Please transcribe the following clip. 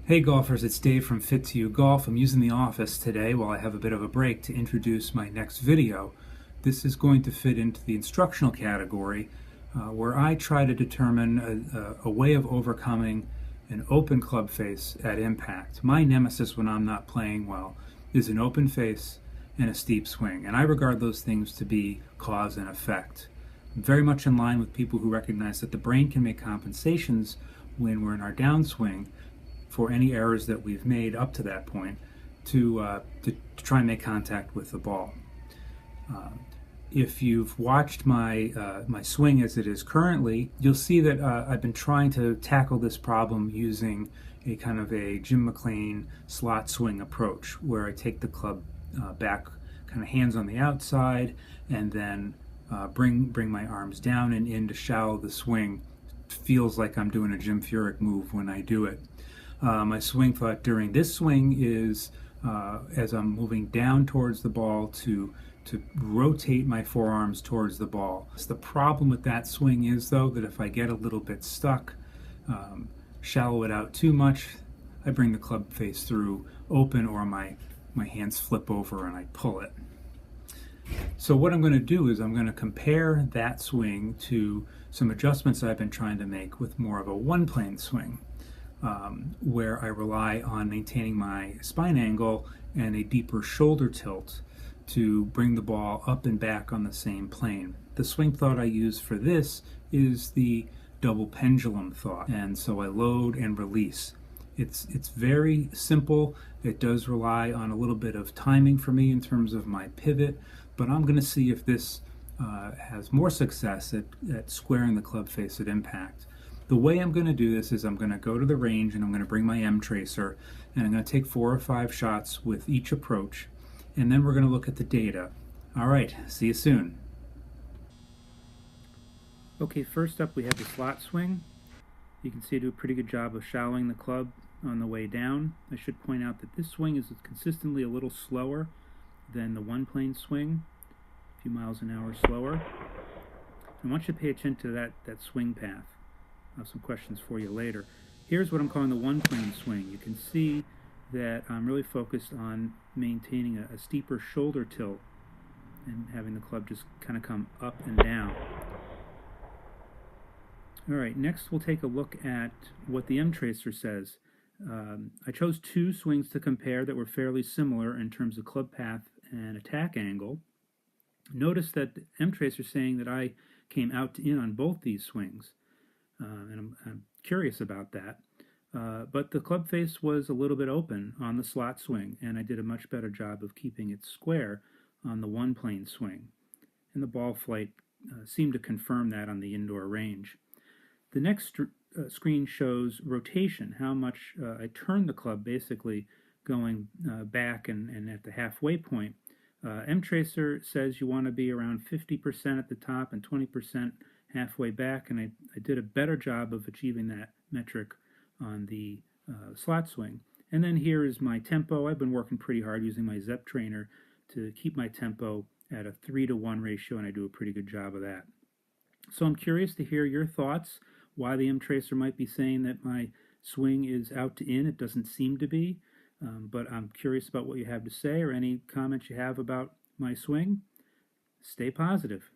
Hey golfers, it's Dave from Fit2U Golf. I'm using the office today while I have a bit of a break to introduce my next video. This is going to fit into the instructional category where I try to determine a way of overcoming an open club face at impact. My nemesis when I'm not playing well is an open face and a steep swing, and I regard those things to be cause and effect. I'm very much in line with people who recognize that the brain can make compensations when we're in our downswing for any errors that we've made up to that point to try and make contact with the ball. If you've watched my swing as it is currently, you'll see that I've been trying to tackle this problem using a kind of a Jim McLean slot swing approach, where I take the club back, kind of hands on the outside, and then bring my arms down and in to shallow the swing. It feels like I'm doing a Jim Furyk move when I do it. My swing thought during this swing is as I'm moving down towards the ball to rotate my forearms towards the ball. So the problem with that swing is, though, that if I get a little bit stuck, shallow it out too much, I bring the club face through open, or my hands flip over and I pull it. So what I'm going to do is I'm going to compare that swing to some adjustments I've been trying to make with more of a one-plane swing. Where I rely on maintaining my spine angle and a deeper shoulder tilt to bring the ball up and back on the same plane. The swing thought I use for this is the double pendulum thought, and so I load and release. It's very simple. It does rely on a little bit of timing for me in terms of my pivot, but I'm going to see if this has more success at squaring the club face at impact. The way I'm going to do this is I'm going to go to the range and I'm going to bring my M-Tracer, and I'm going to take 4 or 5 shots with each approach, and then we're going to look at the data. All right, see you soon. Okay, first up we have the slot swing. You can see I do a pretty good job of shallowing the club on the way down. I should point out that this swing is consistently a little slower than the one-plane swing, a few miles an hour slower. I want you to pay attention to that swing path. I have some questions for you later. Here's what I'm calling the one-plane swing. You can see that I'm really focused on maintaining a steeper shoulder tilt and having the club just kind of come up and down. All right, next we'll take a look at what the M-Tracer says. I chose 2 swings to compare that were fairly similar in terms of club path and attack angle. Notice that the M-Tracer is saying that I came out to in on both these swings. And I'm curious about that. But the club face was a little bit open on the slot swing, and I did a much better job of keeping it square on the one-plane swing. And the ball flight seemed to confirm that on the indoor range. The next screen shows rotation, how much I turned the club, basically going back and at the halfway point. M-Tracer says you want to be around 50% at the top and 20% halfway back, and I did a better job of achieving that metric on the slot swing. And then here is my tempo. I've been working pretty hard using my Zep trainer to keep my tempo at a 3-to-1 ratio, and I do a pretty good job of that. So I'm curious to hear your thoughts, why the M-Tracer might be saying that my swing is out to in. It doesn't seem to be, but I'm curious about what you have to say or any comments you have about my swing. Stay positive.